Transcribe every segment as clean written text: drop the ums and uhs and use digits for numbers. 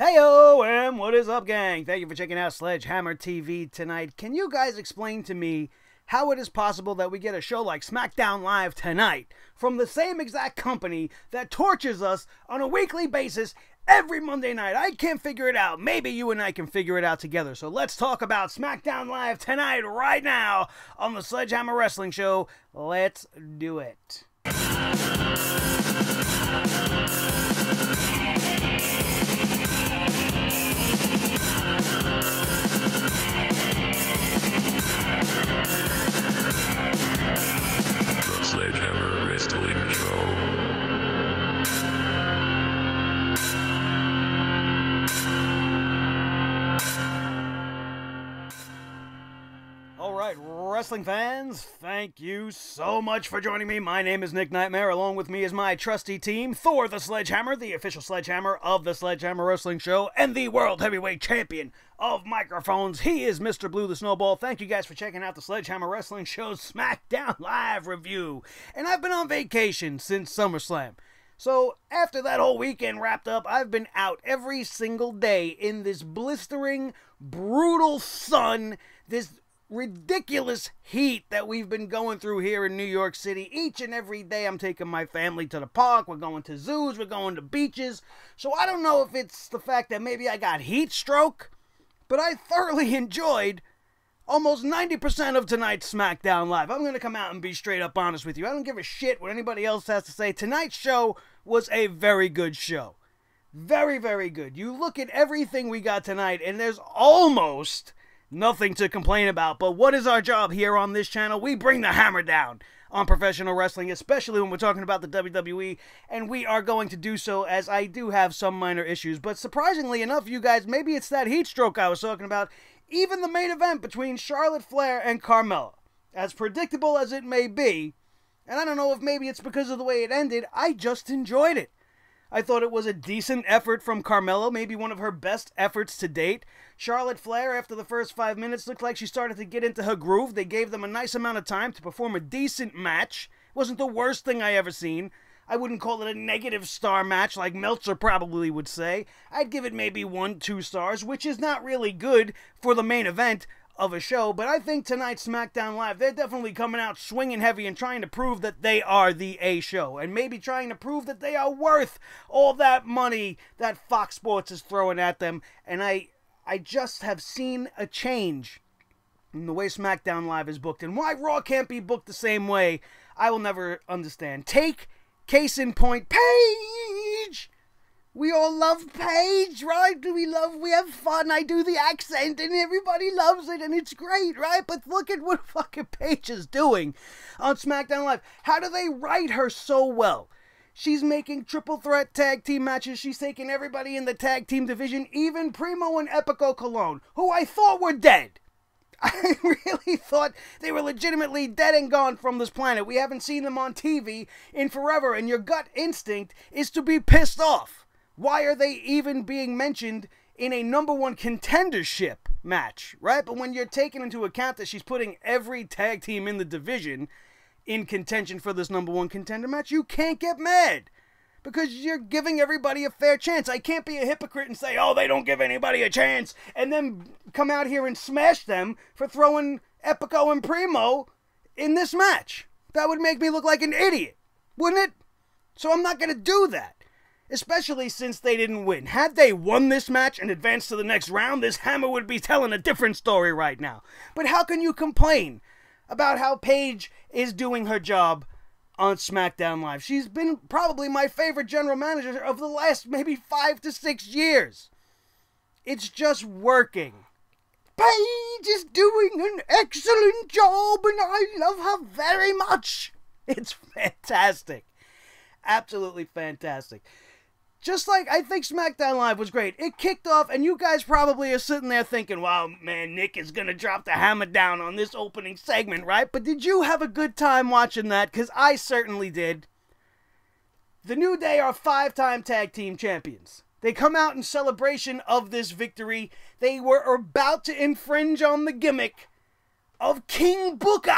Heyo, and what is up, gang? Thank you for checking out Sledgehammer TV tonight. Can you guys explain to me how it is possible that we get a show like Smackdown Live tonight from the same exact company that tortures us on a weekly basis every Monday night? I can't figure it out. Maybe you and I can figure it out together. So let's talk about Smackdown Live tonight, right now, on the Sledgehammer Wrestling Show. Let's do it. Sledgehammer Wrestling Show. Alright, wrestling fans, thank you so much for joining me. My name is Nick Nightmare. Along with me is my trusty team, Thor the Sledgehammer, the official Sledgehammer of the Sledgehammer Wrestling Show, and the World Heavyweight Champion of microphones. He is Mr. Blue the Snowball. Thank you guys for checking out the Sledgehammer Wrestling Show's Smackdown Live review. And I've been on vacation since SummerSlam. So after that whole weekend wrapped up, I've been out every single day in this blistering, brutal sun, this ridiculous heat that we've been going through here in New York City. Each and every day I'm taking my family to the park, we're going to zoos, we're going to beaches. So I don't know if it's the fact that maybe I got heat stroke, but I thoroughly enjoyed almost 90% of tonight's SmackDown Live. I'm going to come out and be straight up honest with you. I don't give a shit what anybody else has to say. Tonight's show was a very good show. Very, very good. You look at everything we got tonight, and there's almost nothing to complain about. But what is our job here on this channel? We bring the hammer down on professional wrestling, especially when we're talking about the WWE, and we are going to do so, as I do have some minor issues. But surprisingly enough, you guys, maybe it's that heat stroke I was talking about. Even the main event between Charlotte Flair and Carmela, as predictable as it may be, and I don't know if maybe it's because of the way it ended, I just enjoyed it. I thought it was a decent effort from Carmela, maybe one of her best efforts to date. Charlotte Flair, after the first 5 minutes, looked like she started to get into her groove. They gave them a nice amount of time to perform a decent match. It wasn't the worst thing I ever seen. I wouldn't call it a negative star match like Meltzer probably would say. I'd give it maybe 1-2 stars, which is not really good for the main event of a show, but I think tonight's SmackDown Live, they're definitely coming out swinging heavy and trying to prove that they are the A show, and maybe trying to prove that they are worth all that money that Fox Sports is throwing at them. And I just have seen a change in the way SmackDown Live is booked, and why Raw can't be booked the same way, I will never understand. Take case in point, Paige! We all love Paige, right? We have fun. I do the accent and everybody loves it and it's great, right? But look at what fucking Paige is doing on SmackDown Live. How do they write her so well? She's making triple threat tag team matches. She's taking everybody in the tag team division, even Primo and Epico Cologne, who I thought were dead. I really thought they were legitimately dead and gone from this planet. We haven't seen them on TV in forever, and your gut instinct is to be pissed off. Why are they even being mentioned in a #1 contendership match, right? But when you're taking into account that she's putting every tag team in the division in contention for this #1 contender match, you can't get mad because you're giving everybody a fair chance. I can't be a hypocrite and say, oh, they don't give anybody a chance, and then come out here and smash them for throwing Epico and Primo in this match. That would make me look like an idiot, wouldn't it? So I'm not going to do that. Especially since they didn't win. Had they won this match and advanced to the next round, this hammer would be telling a different story right now. But how can you complain about how Paige is doing her job on SmackDown Live? She's been probably my favorite general manager of the last maybe 5 to 6 years. It's just working. Paige is doing an excellent job and I love her very much. It's fantastic. Absolutely fantastic. Just like, I think SmackDown Live was great. It kicked off, and you guys probably are sitting there thinking, wow, man, Nick is going to drop the hammer down on this opening segment, right? But did you have a good time watching that? Because I certainly did. The New Day are 5-time tag team champions. They come out in celebration of this victory. They were about to infringe on the gimmick of King Booker,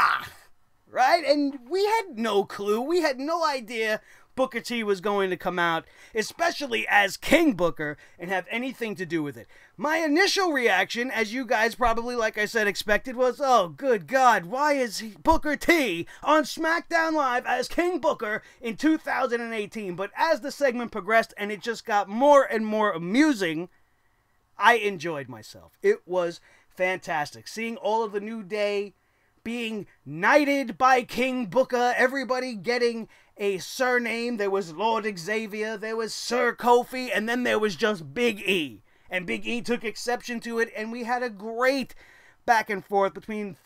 right? And we had no clue. We had no idea Booker T was going to come out, especially as King Booker, and have anything to do with it. My initial reaction, as you guys probably, like I said, expected, was, oh, good God, why is Booker T on SmackDown Live as King Booker in 2018? But as the segment progressed and it just got more and more amusing, I enjoyed myself. It was fantastic. Seeing all of the New Day being knighted by King Booker, everybody getting a surname. There was Lord Xavier, there was Sir Kofi, and then there was just Big E. And Big E took exception to it, and we had a great back and forth between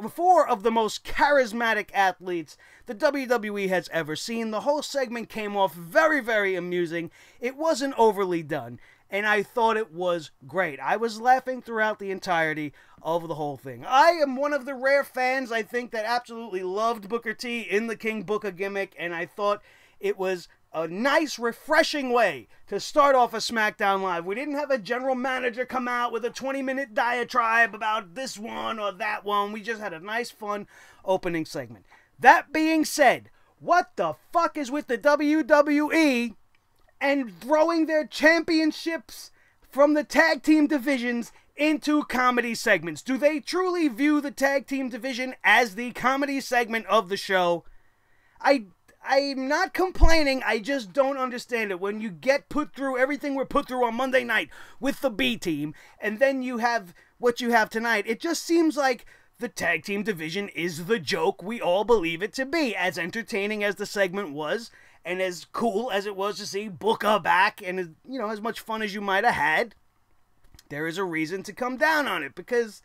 four of the most charismatic athletes the WWE has ever seen. The whole segment came off very, very amusing. It wasn't overly done, and I thought it was great. I was laughing throughout the entirety of the whole thing. I am one of the rare fans, I think, that absolutely loved Booker T in the King Booker gimmick, and I thought it was a nice, refreshing way to start off a SmackDown Live. We didn't have a general manager come out with a 20-minute diatribe about this one or that one. We just had a nice, fun opening segment. That being said, what the fuck is with the WWE and throwing their championships from the tag team divisions into comedy segments? Do they truly view the tag team division as the comedy segment of the show? I'm not complaining, I just don't understand it. When you get put through everything we're put through on Monday night with the B team, and then you have what you have tonight, it just seems like the tag team division is the joke we all believe it to be. As entertaining as the segment was, and as cool as it was to see Booker back, and as much fun as you might have had, there is a reason to come down on it, because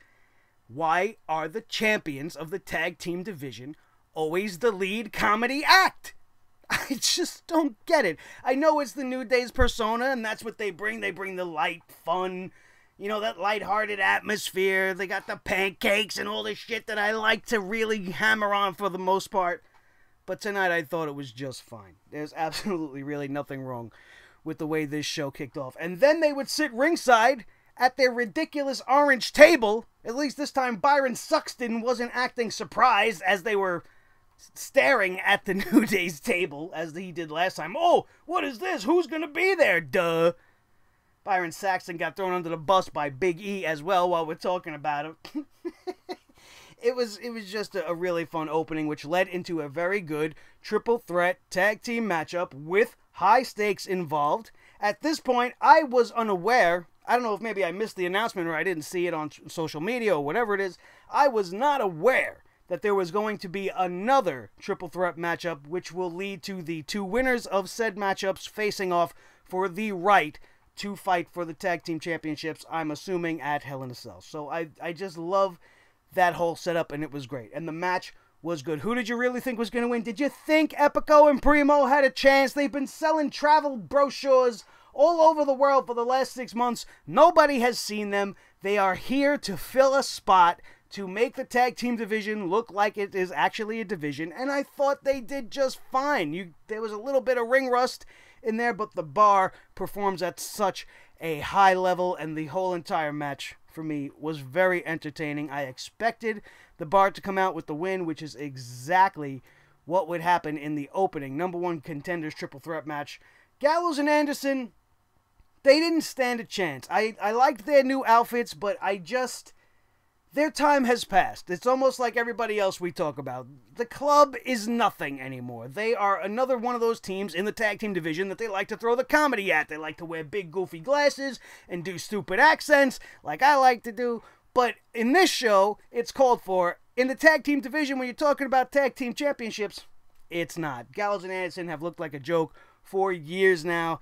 why are the champions of the tag team division always the lead comedy act? I just don't get it. I know it's the New Day's persona, and that's what they bring. They bring the light, fun, that lighthearted atmosphere. They got the pancakes and all the shit that I like to really hammer on for the most part. But tonight I thought it was just fine. There's absolutely really nothing wrong with the way this show kicked off. And then they would sit ringside at their ridiculous orange table. At least this time Byron Suxton wasn't acting surprised as they were staring at the New Day's table as he did last time. Oh, what is this? Who's going to be there? Duh. Byron Saxton got thrown under the bus by Big E as well while we're talking about him. It was just a really fun opening, which led into a very good triple threat tag team matchup with high stakes involved. At this point, I was unaware. I don't know if maybe I missed the announcement or I didn't see it on social media or whatever it is. I was not aware that there was going to be another triple threat matchup, which will lead to the two winners of said matchups facing off for the right to fight for the tag team championships, I'm assuming at Hell in a Cell. So I just love that whole setup, and it was great. And the match was good. Who did you really think was going to win? Did you think Epico and Primo had a chance? They've been selling travel brochures all over the world for the last 6 months. Nobody has seen them. They are here to fill a spot, to make the tag team division look like it is actually a division, and I thought they did just fine. There was a little bit of ring rust in there, but the Bar performs at such a high level, and the whole entire match, for me, was very entertaining. I expected the Bar to come out with the win, which is exactly what would happen in the opening number one contenders triple threat match. Gallows and Anderson, they didn't stand a chance. I liked their new outfits, but their time has passed. It's almost like everybody else we talk about. The club is nothing anymore. They are another one of those teams in the tag team division that they like to throw the comedy at. They like to wear big goofy glasses and do stupid accents like I like to do. But in this show, it's called for. In the tag team division, when you're talking about tag team championships, it's not. Gallows and Anderson have looked like a joke for years now.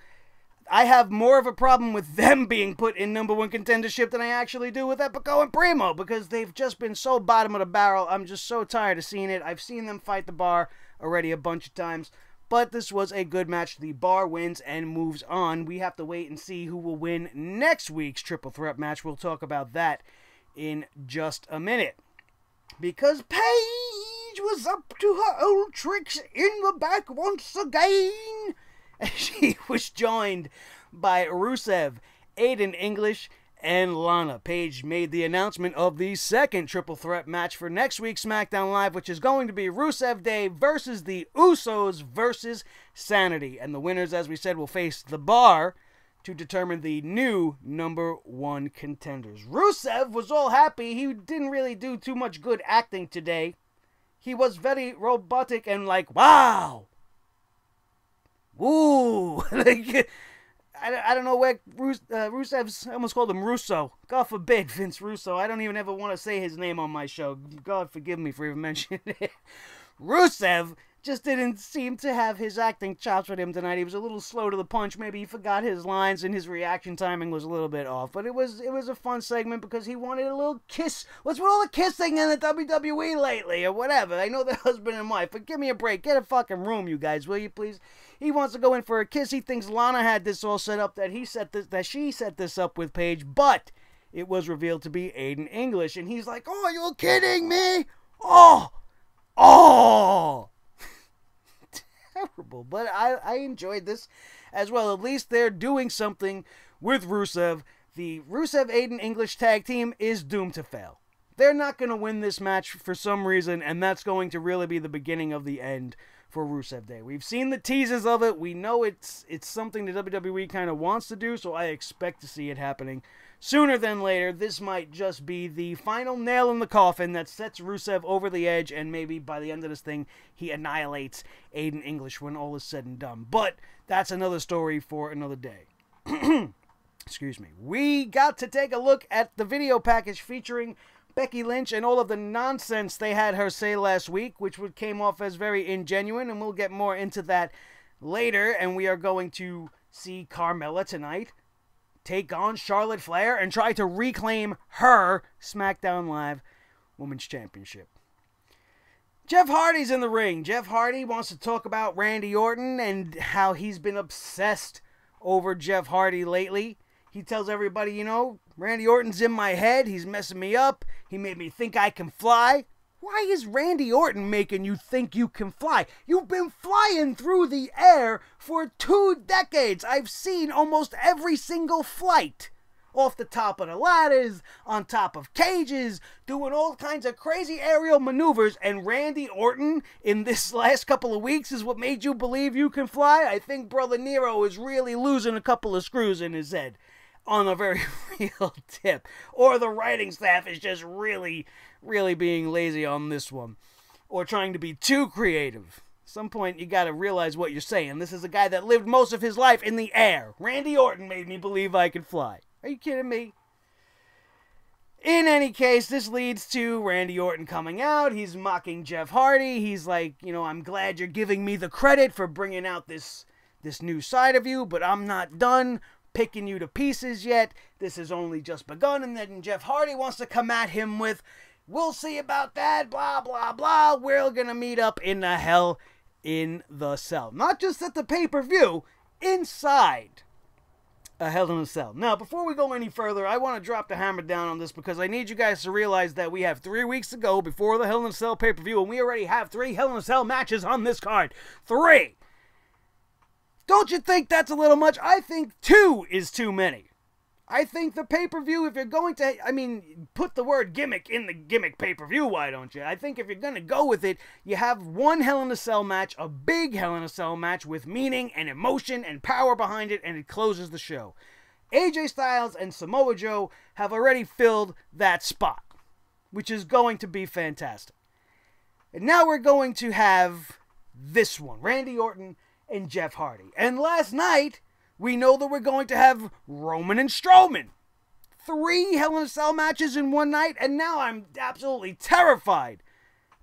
I have more of a problem with them being put in number one contendership than I actually do with Epico and Primo, because they've just been so bottom of the barrel. I'm just so tired of seeing it. I've seen them fight the Bar already a bunch of times, but this was a good match. The Bar wins and moves on. We have to wait and see who will win next week's triple threat match. We'll talk about that in just a minute, because Paige was up to her old tricks in the back once again. She was joined by Rusev, Aiden English, and Lana. Paige made the announcement of the second triple threat match for next week's SmackDown Live, which is going to be Rusev Day versus the Usos versus Sanity. And the winners, as we said, will face The Bar to determine the new number one contenders. Rusev was all happy. He didn't really do too much good acting today. He was very robotic and like, wow. Ooh. I don't know where Rusev's, I almost called him Russo. God forbid, Vince Russo. I don't even ever want to say his name on my show. God forgive me for even mentioning it. Rusev just didn't seem to have his acting chops with him tonight. He was a little slow to the punch. Maybe he forgot his lines and his reaction timing was a little bit off. But it was a fun segment because he wanted a little kiss. What's with all the kissing in the WWE lately or whatever? I know they're husband and wife, but give me a break. Get a fucking room, you guys, will you please? He wants to go in for a kiss. He thinks Lana had this all set up, that she set this up with Paige, but it was revealed to be Aiden English. And he's like, oh, you're kidding me? Oh! Terrible, but I enjoyed this as well. At least they're doing something with Rusev. The Rusev Aiden English tag team is doomed to fail. They're not going to win this match for some reason, and that's going to really be the beginning of the end for Rusev Day. We've seen the teasers of it. We know it's something the WWE kind of wants to do, so I expect to see it happening sooner than later. This might just be the final nail in the coffin that sets Rusev over the edge, and maybe by the end of this thing, he annihilates Aiden English when all is said and done. But that's another story for another day. Excuse me. We got to take a look at the video package featuring Becky Lynch and all of the nonsense they had her say last week, which came off as very ingenuine, and we'll get more into that later. And we are going to see Carmela tonight take on Charlotte Flair and try to reclaim her SmackDown Live Women's Championship. Jeff Hardy's in the ring. Jeff Hardy wants to talk about Randy Orton and how he's been obsessed over Jeff Hardy lately. He tells everybody, you know, Randy Orton's in my head. He's messing me up. He made me think I can fly. Why is Randy Orton making you think you can fly? You've been flying through the air for 2 decades. I've seen almost every single flight. Off the top of the ladders, on top of cages, doing all kinds of crazy aerial maneuvers. And Randy Orton in this last couple of weeks is what made you believe you can fly? I think Brother Nero is really losing a couple of screws in his head. On a very real tip. Or the writing staff is just really being lazy on this one. Or trying to be too creative. At some point, you gotta realize what you're saying. This is a guy that lived most of his life in the air. Randy Orton made me believe I could fly. Are you kidding me? In any case, this leads to Randy Orton coming out. He's mocking Jeff Hardy. He's like, you know, I'm glad you're giving me the credit for bringing out this new side of you, but I'm not done picking you to pieces yet. This has only just begun. And then Jeff Hardy wants to come at him with, we'll see about that, blah, blah, blah. We're gonna meet up in the Hell in the Cell. Not just at the pay-per-view, inside a Hell in a Cell. Now, before we go any further, I want to drop the hammer down on this because I need you guys to realize that we have 3 weeks to go before the Hell in a Cell pay-per-view, and we already have 3 Hell in a Cell matches on this card. 3! Don't you think that's a little much? I think 2 is too many. I think the pay-per-view, if you're going to, put the word gimmick in the gimmick pay-per-view, why don't you? I think if you're going to go with it, you have 1 Hell in a Cell match, a big Hell in a Cell match with meaning and emotion and power behind it, and it closes the show. AJ Styles and Samoa Joe have already filled that spot, which is going to be fantastic. And now we're going to have this one, Randy Orton and Jeff Hardy. And last night, we know that we're going to have Roman and Strowman. 3 Hell in a Cell matches in one night, and now I'm absolutely terrified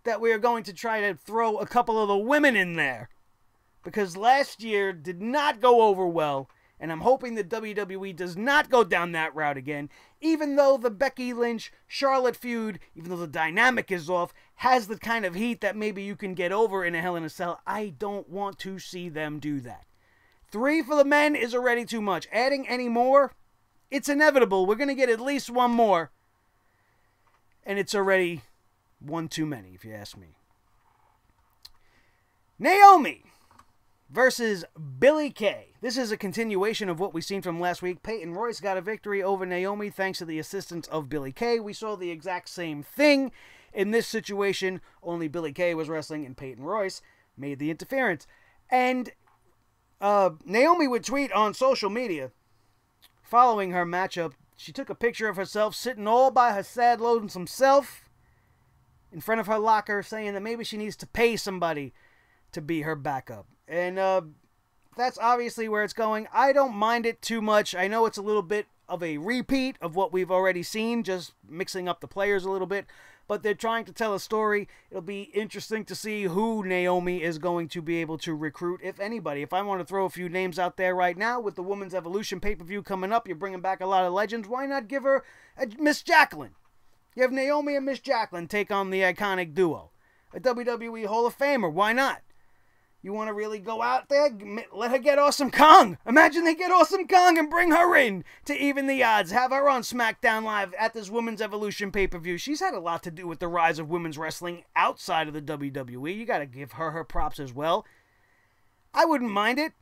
that we are going to try to throw a couple of the women in there. Because last year did not go over well, and I'm hoping that WWE does not go down that route again, even though the Becky Lynch Charlotte feud, even though the dynamic is off, has the kind of heat that maybe you can get over in a Hell in a Cell. I don't want to see them do that. 3 for the men is already too much. Adding any more, it's inevitable. We're going to get at least 1 more. And it's already 1 too many, if you ask me. Naomi versus Billie Kay. This is a continuation of what we've seen from last week. Peyton Royce got a victory over Naomi thanks to the assistance of Billie Kay. We saw the exact same thing in this situation, only Billie Kay was wrestling and Peyton Royce made the interference. And Naomi would tweet on social media following her matchup. She took a picture of herself sitting all by her sad lonesome self in front of her locker, saying that maybe she needs to pay somebody to be her backup. And that's obviously where it's going. I don't mind it too much. I know it's a little bit of a repeat of what we've already seen, just mixing up the players a little bit. But they're trying to tell a story. It'll be interesting to see who Naomi is going to be able to recruit, if anybody. If I want to throw a few names out there right now, with the Women's Evolution pay-per-view coming up, you're bringing back a lot of legends. Why not give her a Miss Jacqueline? You have Naomi and Miss Jacqueline take on the iconic duo. A WWE Hall of Famer. Why not? You want to really go out there? Let her get Awesome Kong. Imagine they get Awesome Kong and bring her in to even the odds. Have her on Smackdown Live at this Women's Evolution pay-per-view. She's had a lot to do with the rise of women's wrestling outside of the WWE. You got to give her props as well. I wouldn't mind it.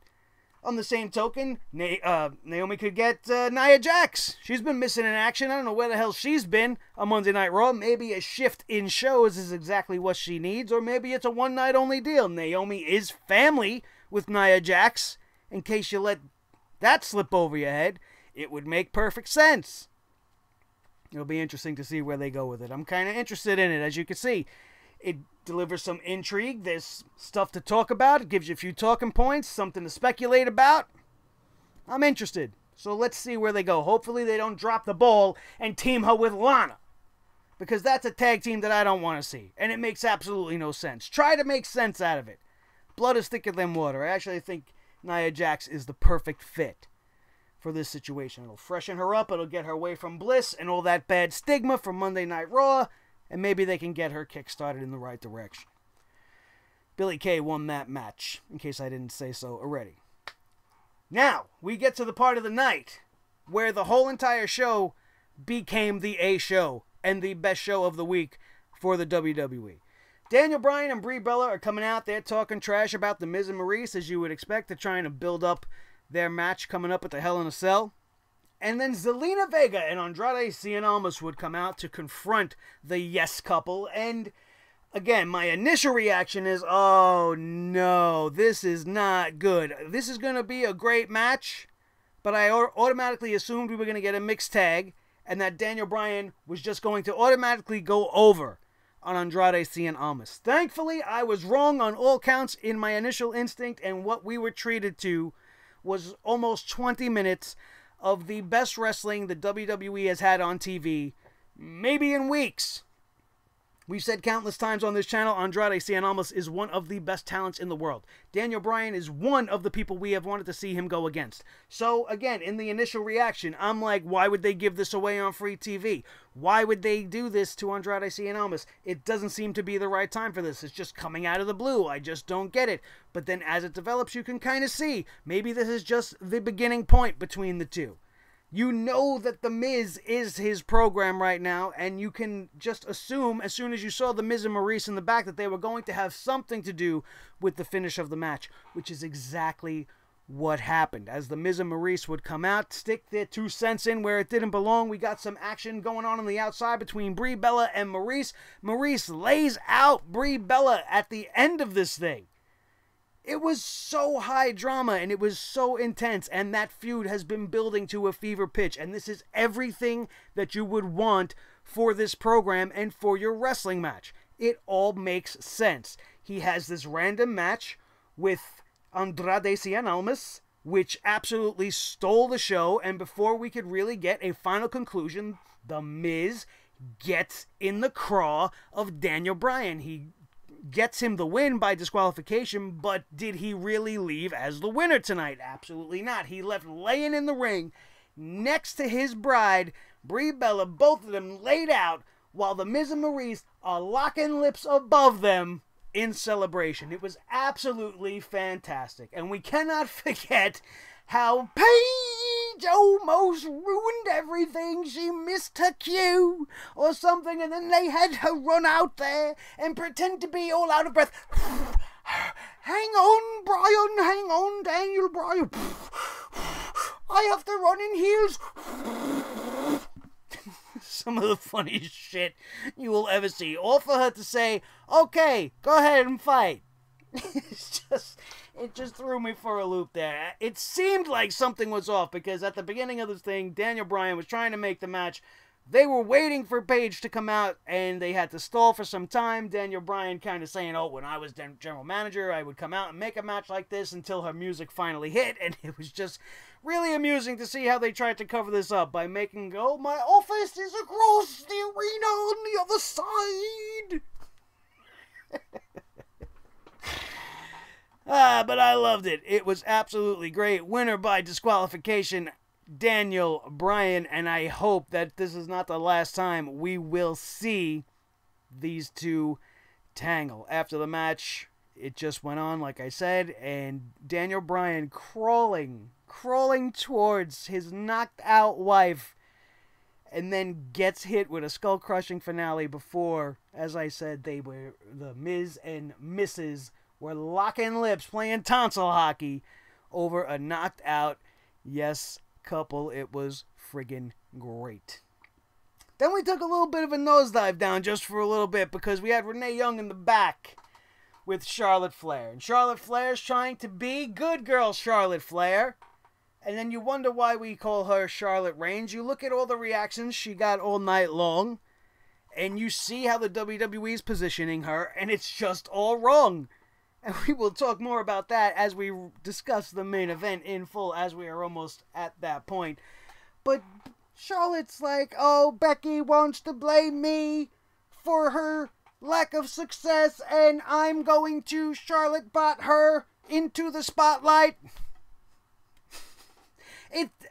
On the same token, Naomi could get Nia Jax. She's been missing in action. I don't know where the hell she's been on Monday Night Raw. Maybe a shift in shows is exactly what she needs, or maybe it's a one-night-only deal. Naomi is family with Nia Jax. In case you let that slip over your head, it would make perfect sense. It'll be interesting to see where they go with it. I'm kind of interested in it, as you can see. It delivers some intrigue. There's stuff to talk about. It gives you a few talking points, something to speculate about. I'm interested. So let's see where they go. Hopefully they don't drop the ball and team her with Lana, because that's a tag team that I don't want to see. And it makes absolutely no sense. Try to make sense out of it. Blood is thicker than water. I actually think Nia Jax is the perfect fit for this situation. It'll freshen her up. It'll get her away from Bliss and all that bad stigma from Monday Night Raw. And maybe they can get her kick-started in the right direction. Billie Kay won that match, in case I didn't say so already. Now, we get to the part of the night where the whole entire show became the A show and the best show of the week for the WWE. Daniel Bryan and Brie Bella are coming out there talking trash about The Miz and Maurice, as you would expect. They're trying to build up their match coming up at the Hell in a Cell. And then Zelina Vega and Andrade Cien Almas would come out to confront the Yes couple. And again, my initial reaction is, oh no, this is not good. This is going to be a great match, but I automatically assumed we were going to get a mixed tag and that Daniel Bryan was just going to automatically go over on Andrade Cien Almas. Thankfully, I was wrong on all counts in my initial instinct, and what we were treated to was almost 20 minutes of the best wrestling the WWE has had on TV, maybe in weeks. We've said countless times on this channel, Andrade Cien Almas is one of the best talents in the world. Daniel Bryan is one of the people we have wanted to see him go against. So, again, in the initial reaction, I'm like, why would they give this away on free TV? Why would they do this to Andrade Cien Almas? It doesn't seem to be the right time for this. It's just coming out of the blue. I just don't get it. But then as it develops, you can kind of see, maybe this is just the beginning point between the two. You know that The Miz is his program right now, and you can just assume, as soon as you saw The Miz and Maurice in the back, that they were going to have something to do with the finish of the match, which is exactly what happened. As The Miz and Maurice would come out, stick their 2 cents in where it didn't belong, we got some action going on the outside between Brie Bella and Maurice. Maurice lays out Brie Bella at the end of this thing. It was so high drama, and it was so intense, and that feud has been building to a fever pitch, and this is everything that you would want for this program and for your wrestling match. It all makes sense. He has this random match with Andrade Cien Almas, which absolutely stole the show, and before we could really get a final conclusion, The Miz gets in the craw of Daniel Bryan. He gets him the win by disqualification, but did he really leave as the winner tonight? Absolutely not. He left laying in the ring next to his bride, Brie Bella, both of them laid out, while The Miz and Maurice are locking lips above them in celebration. It was absolutely fantastic. And we cannot forget how Paige almost ruined everything. She missed her cue or something, and then they had her run out there and pretend to be all out of breath Hang on, Bryan, hang on, Daniel Bryan. I have to run in heels. Some of the funniest shit you will ever see. All for her to say, okay, go ahead and fight. It just threw me for a loop there. It seemed like something was off because at the beginning of this thing, Daniel Bryan was trying to make the match. They were waiting for Paige to come out, and they had to stall for some time. Daniel Bryan kind of saying, oh, when I was general manager, I would come out and make a match like this until her music finally hit, and it was just really amusing to see how they tried to cover this up by making, oh, my office is across the arena on the other side. But I loved it. It was absolutely great. Winner by disqualification, Daniel Bryan, and I hope that this is not the last time we will see these two tangle. After the match, it just went on, like I said, and Daniel Bryan crawling towards his knocked out wife, and then gets hit with a skull-crushing finale before, as I said, the Miz and Mrs. were locking lips, playing tonsil hockey over a knocked out, yes, couple. It was friggin' great. Then we took a little bit of a nosedive down just for a little bit because we had Renee Young in the back with Charlotte Flair. And Charlotte Flair's trying to be good girl Charlotte Flair. And then you wonder why we call her Charlotte Reigns. You look at all the reactions she got all night long, and you see how the WWE's positioning her, and it's just all wrong. And we will talk more about that as we discuss the main event in full, as we are almost at that point. But Charlotte's like, oh, Becky wants to blame me for her lack of success, and I'm going to Charlotte bot her into the spotlight.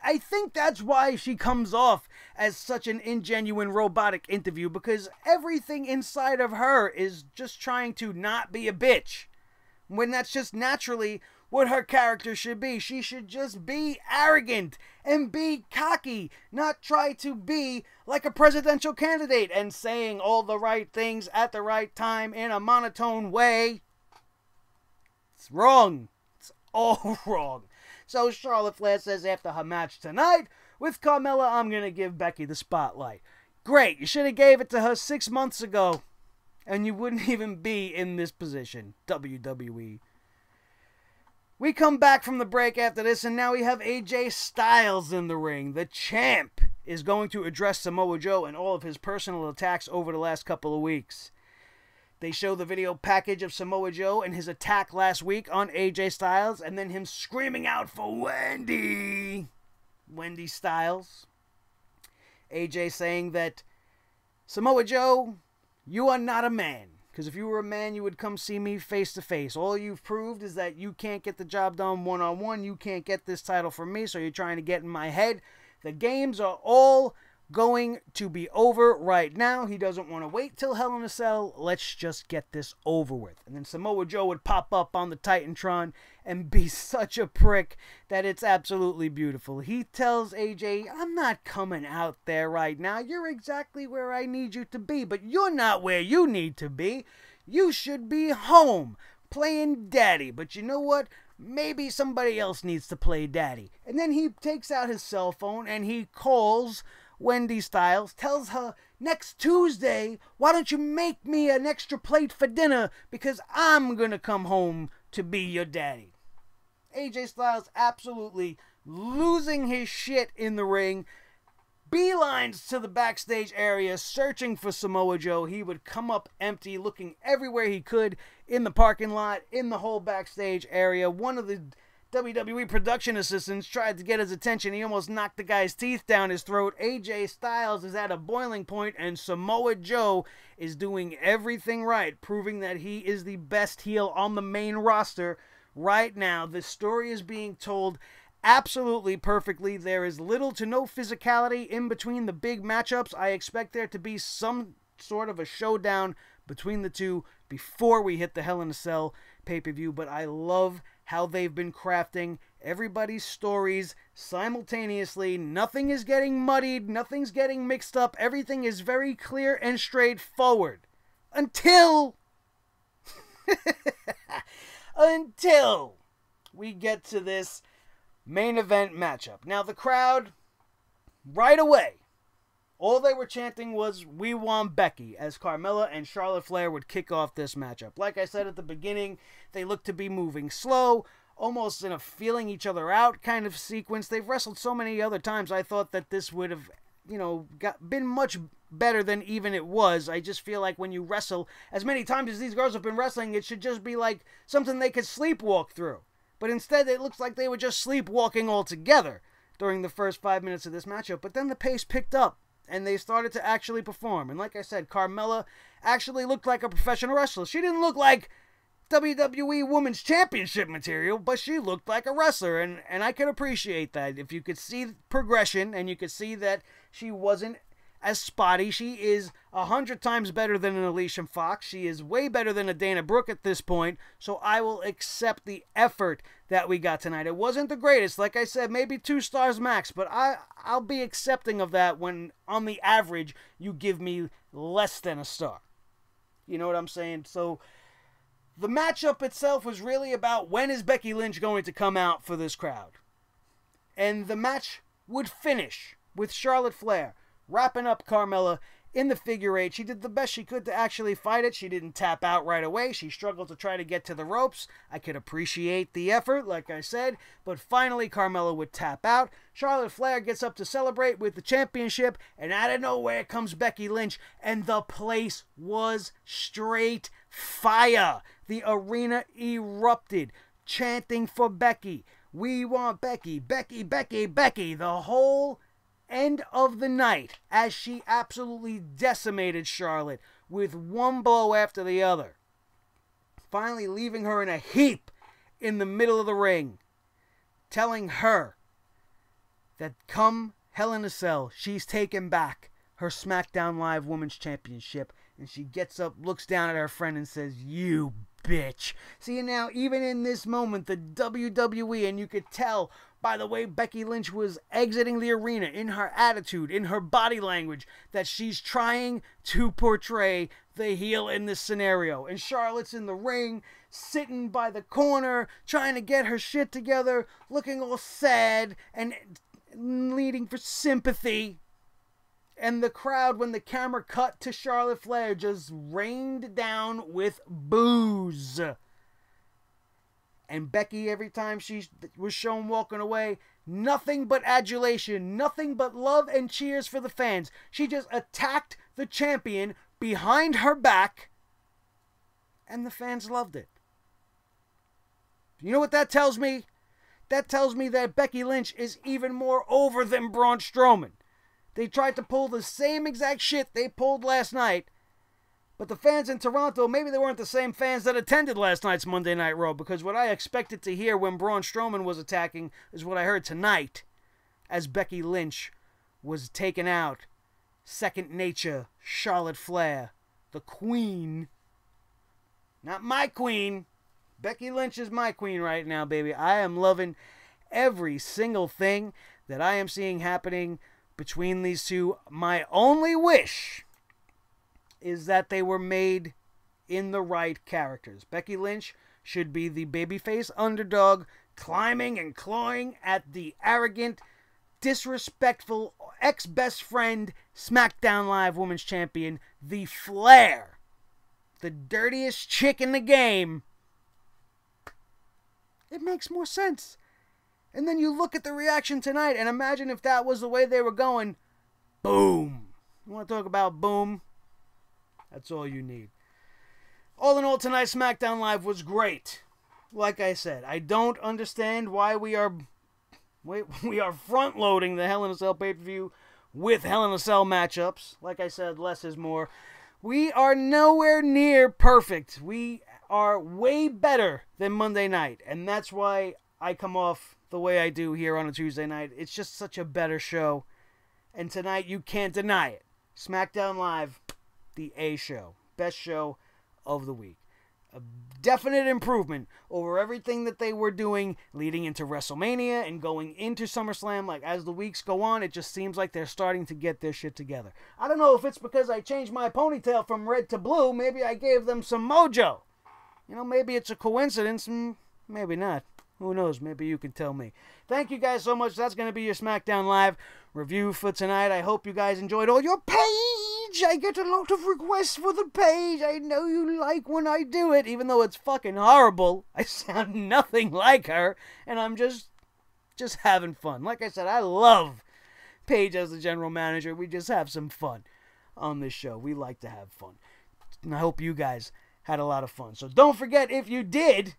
I think that's why she comes off as such an ingenuine robotic interview, because everything inside of her is just trying to not be a bitch. When that's just naturally what her character should be. She should just be arrogant and be cocky, not try to be like a presidential candidate and saying all the right things at the right time in a monotone way. It's wrong. It's all wrong. So Charlotte Flair says after her match tonight with Carmela, I'm going to give Becky the spotlight. Great. You should have gave it to her 6 months ago, and you wouldn't even be in this position, WWE. We come back from the break after this, and now we have AJ Styles in the ring. The champ is going to address Samoa Joe and all of his personal attacks over the last couple of weeks. They show the video package of Samoa Joe and his attack last week on AJ Styles, and then him screaming out for Wendy Styles. AJ saying that, Samoa Joe, you are not a man. Because if you were a man, you would come see me face to face. All you've proved is that you can't get the job done one-on-one. You can't get this title from me, so you're trying to get in my head. The games are all going to be over right now. He doesn't want to wait till Hell in a Cell. Let's just get this over with. And then Samoa Joe would pop up on the Titantron and be such a prick that it's absolutely beautiful. He tells AJ, I'm not coming out there right now. You're exactly where I need you to be, but you're not where you need to be. You should be home playing daddy. But you know what? Maybe somebody else needs to play daddy. And then he takes out his cell phone and he calls Wendy Styles, tells her, next Tuesday, why don't you make me an extra plate for dinner because I'm going to come home to be your daddy. AJ Styles absolutely losing his shit in the ring, beelines to the backstage area searching for Samoa Joe. He would come up empty, looking everywhere he could in the parking lot, in the whole backstage area. One of the WWE production assistants tried to get his attention. He almost knocked the guy's teeth down his throat. AJ Styles is at a boiling point, and Samoa Joe is doing everything right, proving that he is the best heel on the main roster right now. The story is being told absolutely perfectly. There is little to no physicality in between the big matchups. I expect there to be some sort of a showdown between the two before we hit the Hell in a Cell pay-per-view, but I love how they've been crafting everybody's stories simultaneously. Nothing is getting muddied. Nothing's getting mixed up. Everything is very clear and straightforward. Until until we get to this main event matchup. Now, the crowd, right away, all they were chanting was, "We want Becky," as Carmela and Charlotte Flair would kick off this matchup. Like I said at the beginning, they looked to be moving slow, almost in a feeling each other out kind of sequence. They've wrestled so many other times, I thought that this would have, been much better than even it was. I just feel like when you wrestle as many times as these girls have been wrestling, it should just be like something they could sleepwalk through. But instead, it looks like they were just sleepwalking altogether during the first 5 minutes of this matchup. But then the pace picked up, and they started to actually perform. And like I said, Carmela actually looked like a professional wrestler. She didn't look like WWE Women's Championship material, but she looked like a wrestler, and I could appreciate that. If you could see progression, and you could see that she wasn't as spotty. She is 100 times better than an Alicia Fox. She is way better than a Dana Brooke at this point, so I will accept the effort that we got tonight. It wasn't the greatest, like I said, maybe 2 stars max, but I'll be accepting of that when, on the average, you give me less than a star. You know what I'm saying? So the matchup itself was really about when is Becky Lynch going to come out for this crowd. And the match would finish with Charlotte Flair wrapping up Carmela in the figure 8. She did the best she could to actually fight it. She didn't tap out right away. She struggled to try to get to the ropes. I could appreciate the effort, like I said, but finally Carmela would tap out. Charlotte Flair gets up to celebrate with the championship, and out of nowhere comes Becky Lynch, and the place was straight fire. The arena erupted, chanting for Becky. "We want Becky, Becky, Becky, Becky," the whole end of the night, as she absolutely decimated Charlotte with one blow after the other, finally leaving her in a heap in the middle of the ring, telling her that come Hell in a Cell, she's taking back her SmackDown Live Women's Championship. And she gets up, looks down at her friend, and says, "You bitch." See, now, even in this moment, the WWE, and you could tell by the way Becky Lynch was exiting the arena, in her attitude, in her body language, that she's trying to portray the heel in this scenario. And Charlotte's in the ring, sitting by the corner, trying to get her shit together, looking all sad and needing for sympathy. And the crowd, when the camera cut to Charlotte Flair, just rained down with boos. And Becky, every time she was shown walking away, nothing but adulation, nothing but love and cheers for the fans. She just attacked the champion behind her back, and the fans loved it. You know what that tells me? That tells me that Becky Lynch is even more over than Braun Strowman. They tried to pull the same exact shit they pulled last night, but the fans in Toronto, maybe they weren't the same fans that attended last night's Monday Night Raw, because what I expected to hear when Braun Strowman was attacking is what I heard tonight, as Becky Lynch was taken out. Second nature, Charlotte Flair, the queen. Not my queen. Becky Lynch is my queen right now, baby. I am loving every single thing that I am seeing happening between these two. My only wish is that they were made in the right characters. Becky Lynch should be the babyface underdog, climbing and clawing at the arrogant, disrespectful ex-best friend, SmackDown Live Women's Champion, the Flair, the dirtiest chick in the game. It makes more sense. And then you look at the reaction tonight, and imagine if that was the way they were going. Boom. You want to talk about boom? That's all you need. All in all, tonight's SmackDown Live was great. Like I said, I don't understand why we are front-loading the Hell in a Cell pay-per-view with Hell in a Cell matchups. Like I said, less is more. We are nowhere near perfect. We are way better than Monday night, and that's why I come off the way I do here on a Tuesday night. It's just such a better show, and tonight you can't deny it. SmackDown Live, the A show, best show of the week. A definite improvement over everything that they were doing leading into WrestleMania and going into SummerSlam. Like, as the weeks go on, it just seems like they're starting to get their shit together. I don't know if it's because I changed my ponytail from red to blue. Maybe I gave them some mojo. You know, maybe it's a coincidence, maybe not. Who knows? Maybe you can tell me. Thank you guys so much. That's going to be your SmackDown Live review for tonight. I hope you guys enjoyed all your page. I get a lot of requests for the page. I know you like when I do it, even though it's fucking horrible. I sound nothing like her, and I'm just having fun. Like I said, I love Paige as the general manager. We just have some fun on this show. We like to have fun. And I hope you guys had a lot of fun. So don't forget, if you did,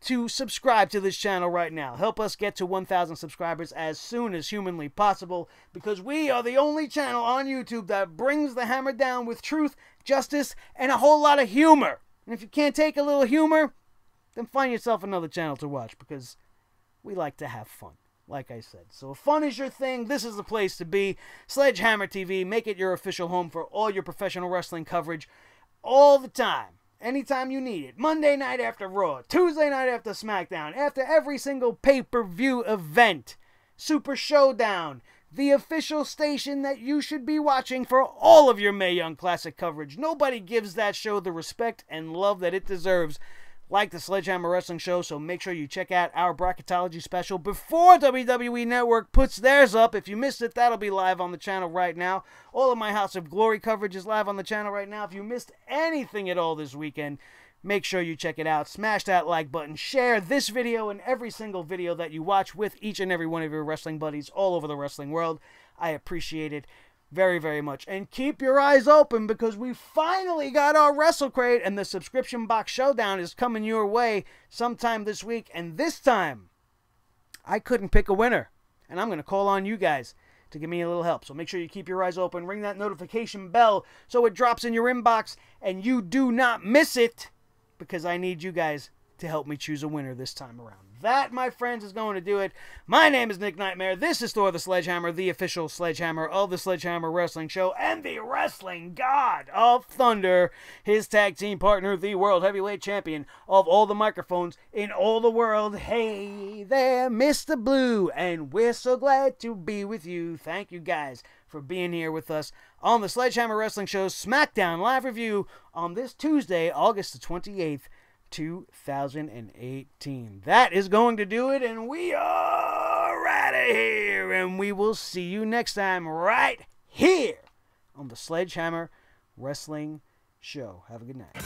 to subscribe to this channel right now. Help us get to 1,000 subscribers as soon as humanly possible, because we are the only channel on YouTube that brings the hammer down with truth, justice, and a whole lot of humor. And if you can't take a little humor, then find yourself another channel to watch, because we like to have fun, like I said. So if fun is your thing, this is the place to be. Sledgehammer TV, make it your official home for all your professional wrestling coverage all the time. Anytime you need it. Monday night after Raw, Tuesday night after SmackDown, after every single pay-per-view event, Super Showdown, the official station that you should be watching for all of your Mae Young Classic coverage. Nobody gives that show the respect and love that it deserves, like the Sledgehammer Wrestling Show, so make sure you check out our bracketology special before WWE Network puts theirs up. If you missed it, that'll be live on the channel right now. All of my House of Glory coverage is live on the channel right now. If you missed anything at all this weekend, make sure you check it out. Smash that like button. Share this video and every single video that you watch with each and every one of your wrestling buddies all over the wrestling world. I appreciate it very, very much. And keep your eyes open, because we finally got our Wrestle Crate, and the subscription box showdown is coming your way sometime this week. And this time, I couldn't pick a winner, and I'm going to call on you guys to give me a little help. So make sure you keep your eyes open, ring that notification bell so it drops in your inbox and you do not miss it, because I need you guys to help me choose a winner this time around. That, my friends, is going to do it. My name is Nick Nightmare. This is Thor the Sledgehammer, the official Sledgehammer of the Sledgehammer Wrestling Show, and the Wrestling God of Thunder, his tag team partner, the World Heavyweight Champion of all the microphones in all the world. Hey there, Mr. Blue, and we're so glad to be with you. Thank you guys for being here with us on the Sledgehammer Wrestling Show's SmackDown Live Review on this Tuesday, August the 28th, 2018. That is going to do it, and we are out of here, and we will see you next time right here on the Sledgehammer Wrestling Show. Have a good night.